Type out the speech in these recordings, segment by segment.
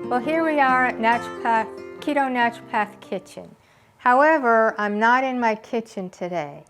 Well, here we are at Keto Naturopath Kitchen. However, I'm not in my kitchen today.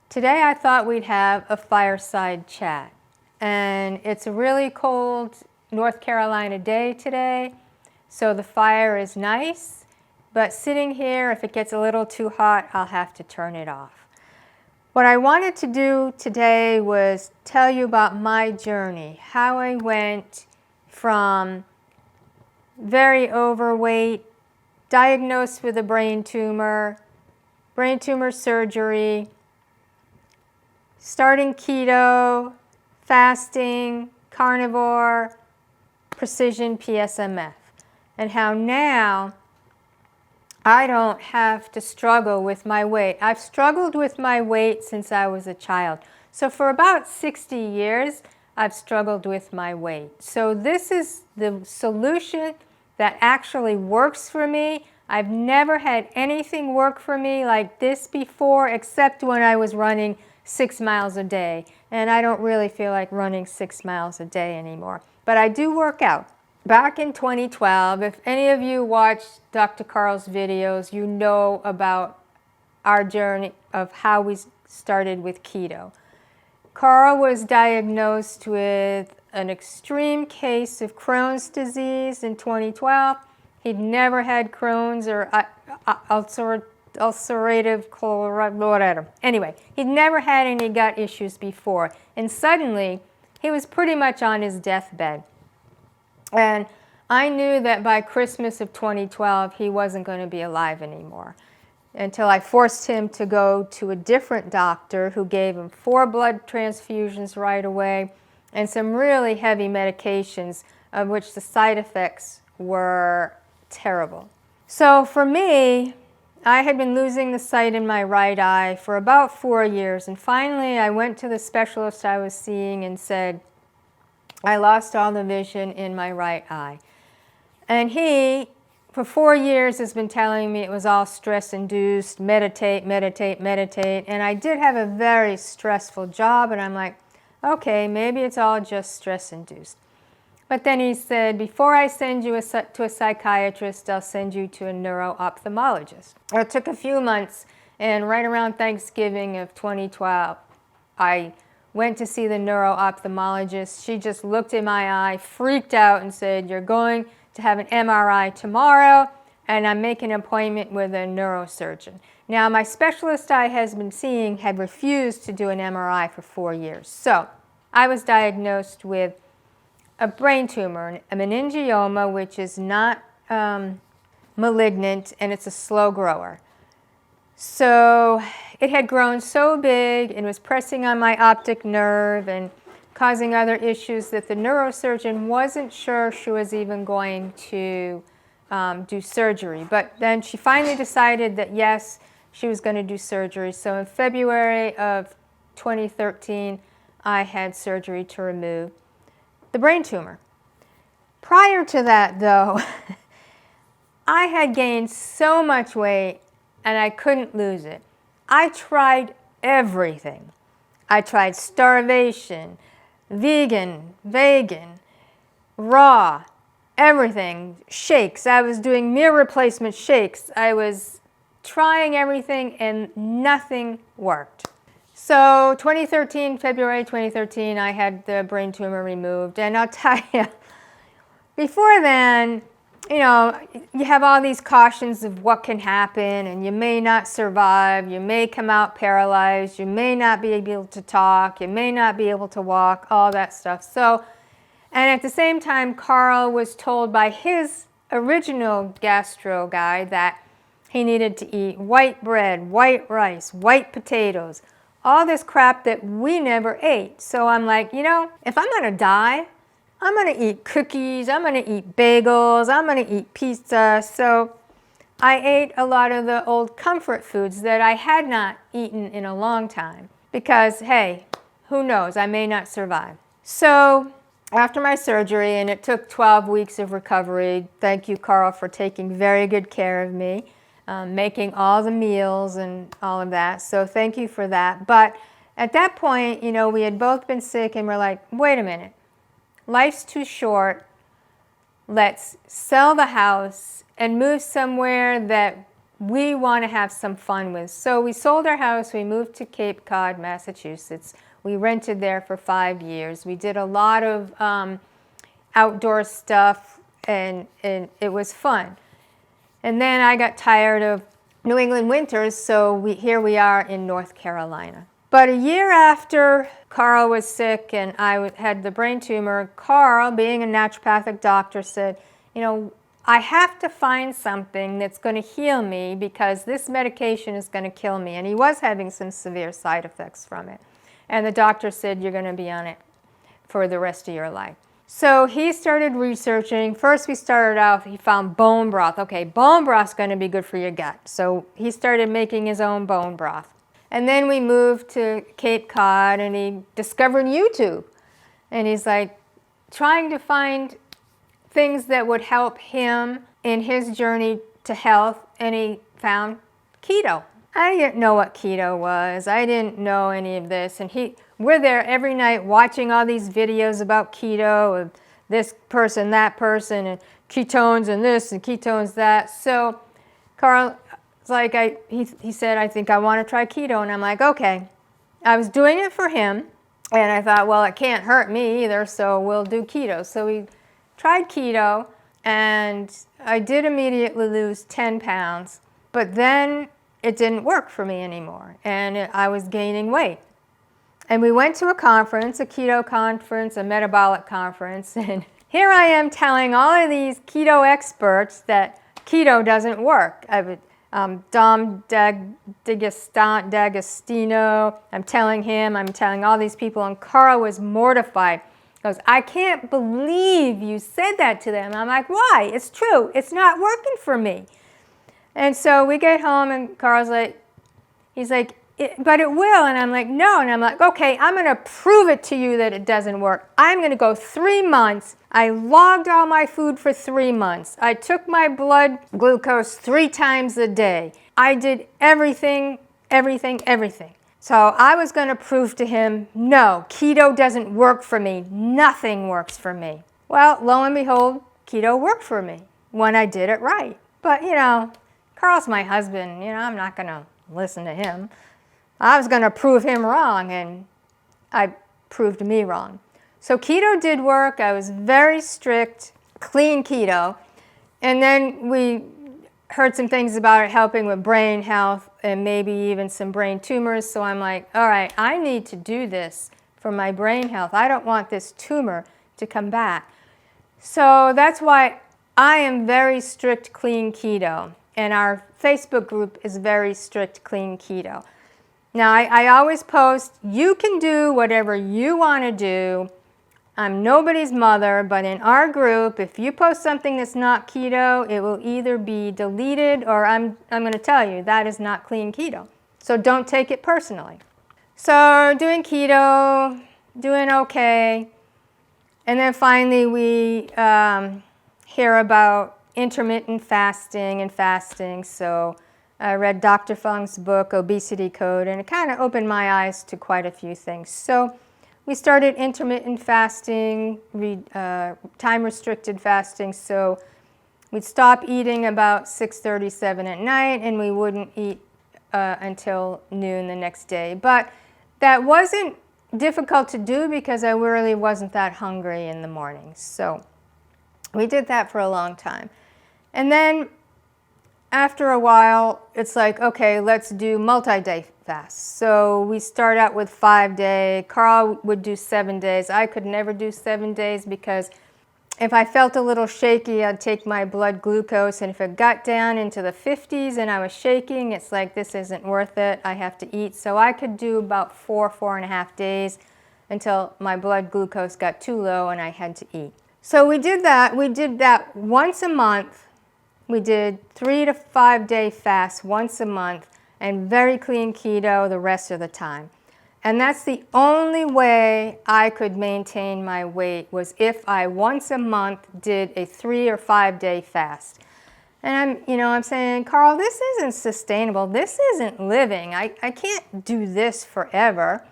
Today I thought we'd have a fireside chat. And it's a really cold North Carolina day today, so the fire is nice. But sitting here, if it gets a little too hot, I'll have to turn it off. What I wanted to do today was tell you about my journey, how I went from very overweight, diagnosed with a brain tumor surgery, starting keto, fasting, carnivore, Precision PSMF, and how now I don't have to struggle with my weight. I've struggled with my weight since I was a child. So for about 60 years, I've struggled with my weight. So this is the solution that actually works for me. I've never had anything work for me like this before, except when I was running 6 miles a day. And I don't really feel like running 6 miles a day anymore. But I do work out. Back in 2012, if any of you watched Dr. Carl's videos, you know about our journey of how we started with keto. Carl was diagnosed with an extreme case of Crohn's disease in 2012. He'd never had Crohn's or ulcerative colitis. Anyway, he'd never had any gut issues before. And suddenly, he was pretty much on his deathbed. And I knew that by Christmas of 2012, he wasn't going to be alive anymore, until I forced him to go to a different doctor who gave him 4 blood transfusions right away and some really heavy medications, of which the side effects were terrible. So for me, I had been losing the sight in my right eye for about 4 years, and finally I went to the specialist I was seeing and said, I lost all the vision in my right eye. And he, for 4 years, has been telling me it was all stress-induced, meditate, meditate, meditate. And I did have a very stressful job, and I'm like, okay, maybe it's all just stress-induced. But then he said, before I send you to a psychiatrist, I'll send you to a neuro-ophthalmologist. It took a few months, and right around Thanksgiving of 2012, I went to see the neuro-ophthalmologist. She just looked in my eye, freaked out, and said, you're going to have an MRI tomorrow, and I'm making an appointment with a neurosurgeon. Now, my specialist I has been seeing had refused to do an MRI for 4 years. So I was diagnosed with a brain tumor, a meningioma, which is not malignant, and it's a slow grower. So it had grown so big and was pressing on my optic nerve and causing other issues that the neurosurgeon wasn't sure she was even going to do surgery. But then she finally decided that yes, she was going to do surgery. So in February of 2013, I had surgery to remove the brain tumor. Prior to that, though, I had gained so much weight and I couldn't lose it. I tried everything. I tried starvation, vegan, raw, everything, shakes. I was doing meal replacement shakes. I was trying everything and nothing worked. So February 2013, I had the brain tumor removed. And I'll tell you, before then, you know, you have all these cautions of what can happen, and you may not survive, you may come out paralyzed, you may not be able to talk, you may not be able to walk, all that stuff. So, and at the same time, Carl was told by his original gastro guy that he needed to eat white bread, white rice, white potatoes, all this crap that we never ate. So I'm like, you know, if I'm gonna die, I'm going to eat cookies, I'm going to eat bagels, I'm going to eat pizza. So I ate a lot of the old comfort foods that I had not eaten in a long time because, hey, who knows, I may not survive. So after my surgery, and it took 12 weeks of recovery, thank you, Carl, for taking very good care of me, making all the meals and all of that. So thank you for that. But at that point, you know, we had both been sick and we're like, wait a minute. Life's too short. let's sell the house and move somewhere that we want to have some fun with. So we sold our house, we moved to Cape Cod, Massachusetts. We rented there for 5 years. We did a lot of outdoor stuff, and it was fun. And then I got tired of New England winters, so here we are in North Carolina. But a year after Carl was sick and I had the brain tumor, Carl, being a naturopathic doctor, said, you know, I have to find something that's going to heal me because this medication is going to kill me. And he was having some severe side effects from it. And the doctor said, you're going to be on it for the rest of your life. So he started researching. First we started out, he found bone broth. Okay, bone broth's going to be good for your gut. So he started making his own bone broth. And then we moved to Cape Cod and he discovered YouTube. And he's like trying to find things that would help him in his journey to health, and he found keto. I didn't know what keto was. I didn't know any of this. And we're there every night watching all these videos about keto, and this person, that person, and ketones and this and ketones that. So Carl, like he said, I think I want to try keto. And I'm like, okay. I was doing it for him. And I thought, well, it can't hurt me either, so we'll do keto. So we tried keto, and I did immediately lose 10 pounds. But then it didn't work for me anymore, and I was gaining weight. And we went to a conference, a keto conference, a metabolic conference, and here I am telling all of these keto experts that keto doesn't work. Dom D'Agostino, I'm telling all these people, and Carl was mortified. He goes, I can't believe you said that to them. I'm like, why? It's true. It's not working for me. And so we get home, and Carl's like, he's like, but it will. And I'm like, no. And I'm like, okay, I'm going to prove it to you that it doesn't work. I'm going to go 3 months. I logged all my food for 3 months. I took my blood glucose 3 times a day. I did everything. So I was going to prove to him, no, keto doesn't work for me. Nothing works for me. Well, lo and behold, keto worked for me when I did it right. But, you know, Carl's my husband. You know, I'm not going to listen to him. I was going to prove him wrong, and I proved me wrong. So keto did work. I was very strict, clean keto. And then we heard some things about it helping with brain health and maybe even some brain tumors. So I'm like, all right, I need to do this for my brain health. I don't want this tumor to come back. So that's why I am very strict clean keto. And our Facebook group is very strict clean keto. Now, I always post, you can do whatever you want to do. I'm nobody's mother, but in our group, if you post something that's not keto, it will either be deleted or I'm going to tell you that is not clean keto. So don't take it personally. So doing keto, doing okay. And then finally we hear about intermittent fasting and fasting. So I read Dr. Fung's book, Obesity Code, and it kind of opened my eyes to quite a few things. So we started intermittent fasting, time-restricted fasting. So we'd stop eating about 6:37 at night, and we wouldn't eat until noon the next day. But that wasn't difficult to do because I really wasn't that hungry in the morning. So we did that for a long time. And then after a while, it's like, okay, let's do multi-day fasts. So we start out with 5-day. Carl would do 7 days. I could never do 7 days because if I felt a little shaky, I'd take my blood glucose, and if it got down into the 50s and I was shaking, it's like, this isn't worth it. I have to eat. So I could do about 4.5 days until my blood glucose got too low and I had to eat. So we did that. We did that once a month. We did 3 to 5 day fasts once a month and very clean keto the rest of the time. And that's the only way I could maintain my weight, was if I once a month did a 3 or 5 day fast. And I'm saying, Carl, this isn't sustainable. This isn't living. I can't do this forever.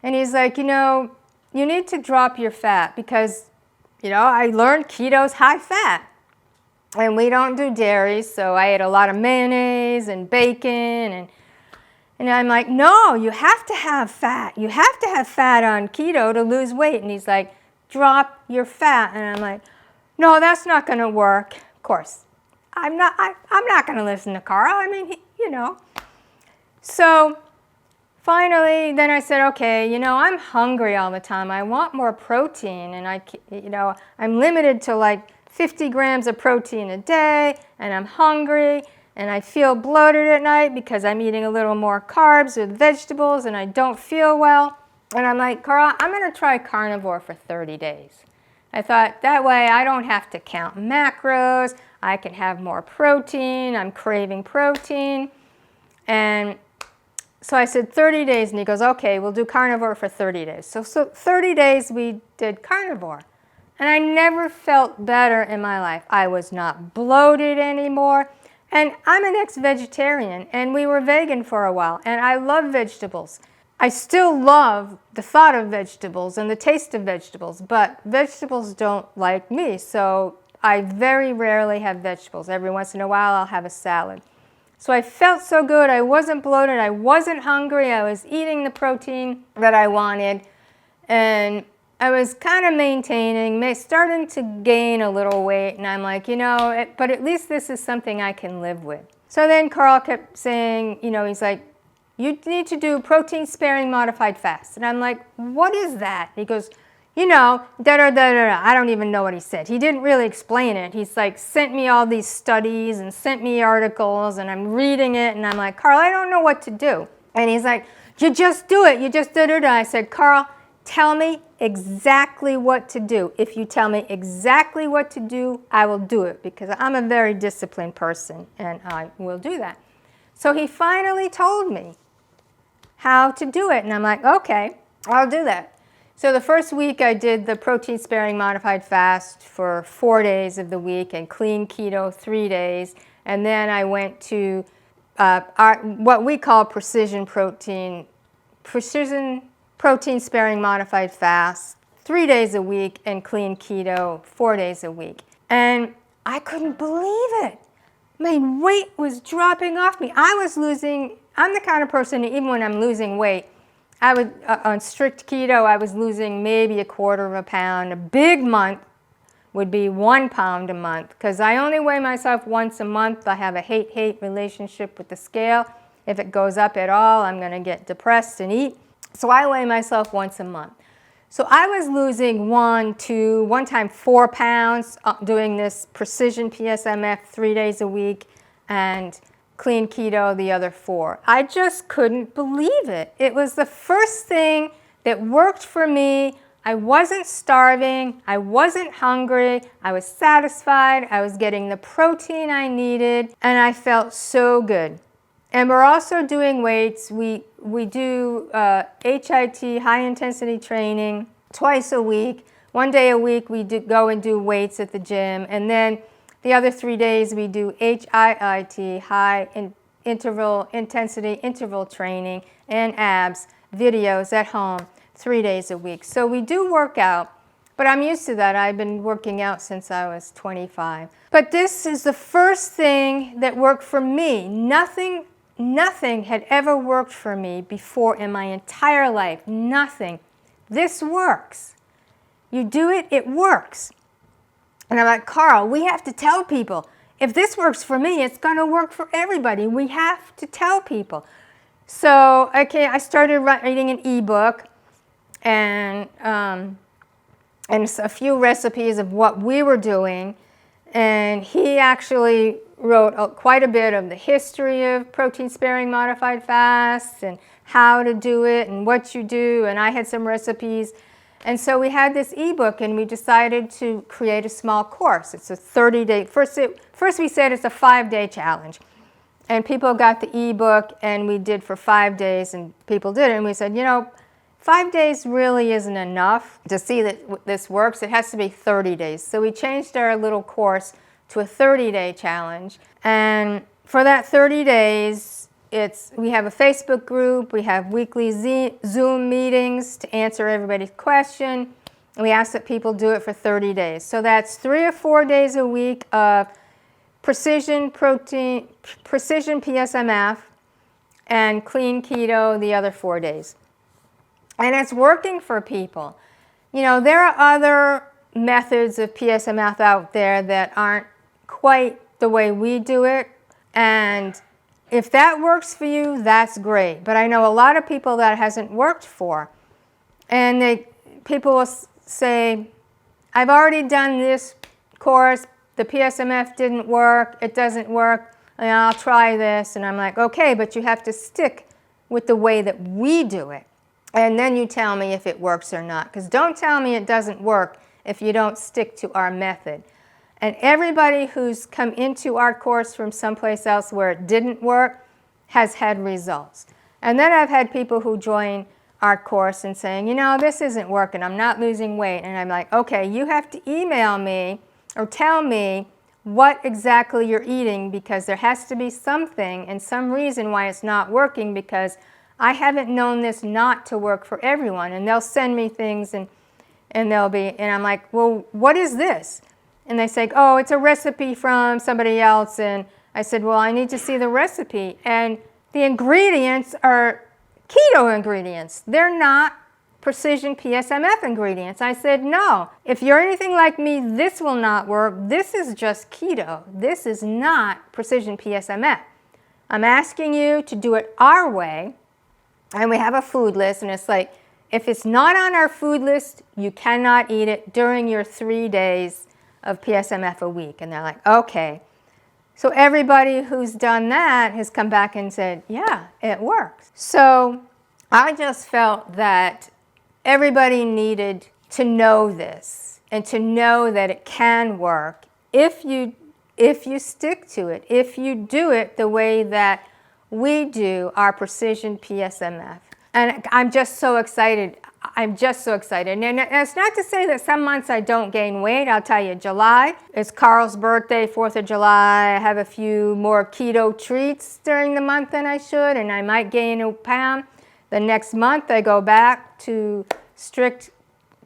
And he's like, you need to drop your fat because I learned keto's high fat. And we don't do dairy, so I ate a lot of mayonnaise and bacon. And I'm like, no, you have to have fat. You have to have fat on keto to lose weight. And he's like, drop your fat. And I'm like, no, that's not going to work. Of course, I'm not going to listen to Carl. I mean, So finally, then I said, okay, I'm hungry all the time. I want more protein. And I'm limited to like 50 grams of protein a day. And I'm hungry. And I feel bloated at night because I'm eating a little more carbs with vegetables and I don't feel well. And I'm like, Carl, I'm going to try carnivore for 30 days. I thought that way I don't have to count macros. I can have more protein. I'm craving protein. And so I said 30 days and he goes, okay, we'll do carnivore for 30 days. So 30 days we did carnivore. And I never felt better in my life. I was not bloated anymore. And I'm an ex-vegetarian, and we were vegan for a while, and I love vegetables. I still love the thought of vegetables and the taste of vegetables, but vegetables don't like me, so I very rarely have vegetables. Every once in a while, I'll have a salad. So I felt so good. I wasn't bloated. I wasn't hungry. I was eating the protein that I wanted, and I was kind of maintaining, starting to gain a little weight, and I'm like, but at least this is something I can live with. So then Carl kept saying, he's like, you need to do protein-sparing modified fast. And I'm like, what is that? He goes, da-da-da-da-da. I don't even know what he said. He didn't really explain it. He's like, sent me all these studies and sent me articles, and I'm reading it, and I'm like, Carl, I don't know what to do. And he's like, you just do it. You just da-da-da. I said, Carl, tell me exactly what to do. If you tell me exactly what to do, I will do it because I'm a very disciplined person and I will do that. So he finally told me how to do it and I'm like, okay, I'll do that. So the first week I did the protein sparing modified fast for 4 days of the week and clean keto 3 days. And then I went to what we call precision protein sparing modified fast 3 days a week and clean keto 4 days a week. And I couldn't believe it. My weight was dropping off me. I'm the kind of person, even when I'm losing weight, I would, on strict keto, I was losing maybe 1/4 pound. A big month would be 1 pound a month because I only weigh myself once a month. I have a hate-hate relationship with the scale. If it goes up at all, I'm going to get depressed and eat. So I weigh myself once a month. So I was losing 1, 2, one time 4 pounds doing this Precision PSMF 3 days a week and clean keto the other 4. I just couldn't believe it. It was the first thing that worked for me. I wasn't starving. I wasn't hungry. I was satisfied. I was getting the protein I needed, and I felt so good. And we're also doing weights. We do HIT, high intensity training, twice a week. 1 day a week we go and do weights at the gym. And then the other 3 days we do HIIT, high intensity interval training, and abs, videos at home, 3 days a week. So we do work out, but I'm used to that. I've been working out since I was 25. But this is the first thing that worked for me. Nothing had ever worked for me before in my entire life. Nothing. This works. You do it, it works. And I'm like, Carl, we have to tell people. If this works for me, it's going to work for everybody. We have to tell people. So, I started writing an ebook and a few recipes of what we were doing. And he actually wrote quite a bit of the history of protein-sparing modified fasts and how to do it and what you do, and I had some recipes. And so we had this ebook, and we decided to create a small course. It's a 30-day, first we said it's a 5-day challenge. And people got the ebook, and we did for 5 days, and people did it. And we said, 5 days really isn't enough to see that this works. It has to be 30 days. So we changed our little course to a 30-day challenge. And for that 30 days, we have a Facebook group, we have weekly Zoom meetings to answer everybody's question, We ask that people do it for 30 days. So that's 3 or 4 days a week of Precision PSMF and clean keto the other 4 days. And it's working for people. You know, there are other methods of PSMF out there that aren't quite the way we do it. And if that works for you, that's great. But I know a lot of people that hasn't worked for. And people will say, I've already done this course, the PSMF didn't work, it doesn't work, and I'll try this. And I'm like, okay, but you have to stick with the way that we do it. And then you tell me if it works or not. Because don't tell me it doesn't work if you don't stick to our method. And everybody who's come into our course from someplace else where it didn't work has had results. And then I've had people who join our course and saying, you know, this isn't working, I'm not losing weight. And I'm like, okay, you have to email me or tell me what exactly you're eating, because there has to be something and some reason why it's not working, because I haven't known this not to work for everyone. And they'll send me things and I'm like, well, what is this? And they say, oh, it's a recipe from somebody else. And I said, well, I need to see the recipe. And the ingredients are keto ingredients. They're not Precision PSMF ingredients. I said, no, if you're anything like me, this will not work. This is just keto. This is not Precision PSMF. I'm asking you to do it our way. And we have a food list, and it's like, if it's not on our food list, you cannot eat it during your 3 days of PSMF a week. And they're like, okay. So everybody who's done that has come back and said, yeah, it works. So I just felt that everybody needed to know this and to know that it can work if you stick to it, if you do it the way that we do our Precision PSMF. And I'm just so excited. I'm just so excited. And it's not to say that some months I don't gain weight. I'll tell you, July is Carl's birthday, 4th of July. I have a few more keto treats during the month than I should, and I might gain a pound. The next month I go back to strict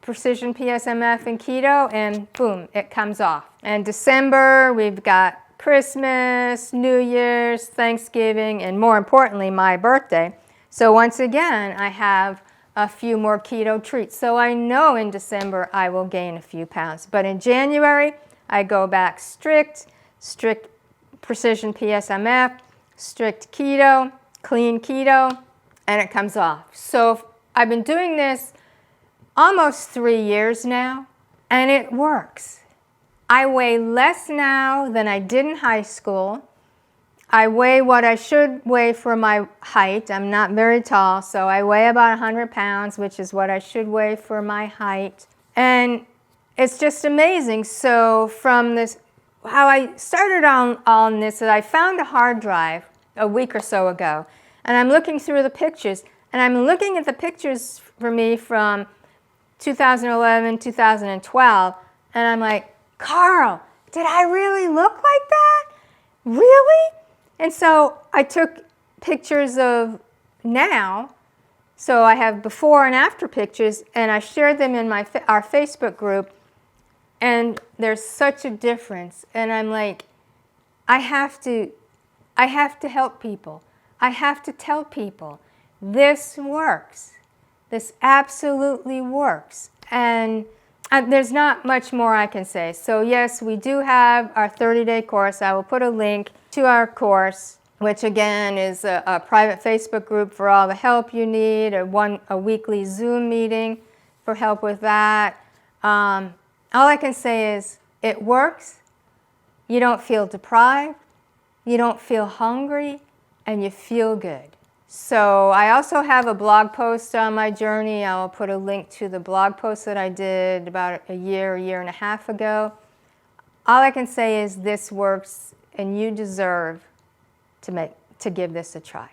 Precision PSMF and keto, and boom, it comes off. And December, we've got Christmas, New Year's, Thanksgiving, and more importantly, my birthday. So once again, I have a few more keto treats. So I know in December I will gain a few pounds. But in January, I go back strict Precision PSMF, strict keto, clean keto, and it comes off. So I've been doing this almost 3 years now, and it works. I weigh less now than I did in high school. I weigh what I should weigh for my height. I'm not very tall, so I weigh about 100 pounds, which is what I should weigh for my height. And it's just amazing. So from this, how I started on this is I found a hard drive a week or so ago, and I'm looking through the pictures, and I'm looking at the pictures for me from 2011, 2012, and I'm like, Carl, did I really look like that? Really? And so I took pictures of now, so I have before and after pictures, and I shared them in our Facebook group, and there's such a difference. And I'm like, I have to help people. I have to tell people, this works. This absolutely works. And there's not much more I can say. So yes, we do have our 30-day course. I will put a link to our course, which again is a private Facebook group for all the help you need, a weekly Zoom meeting for help with that. All I can say is it works. You don't feel deprived. You don't feel hungry, and you feel good. So I also have a blog post on my journey. I'll put a link to the blog post that I did about a year and a half ago. All I can say is this works, and you deserve to give this a try.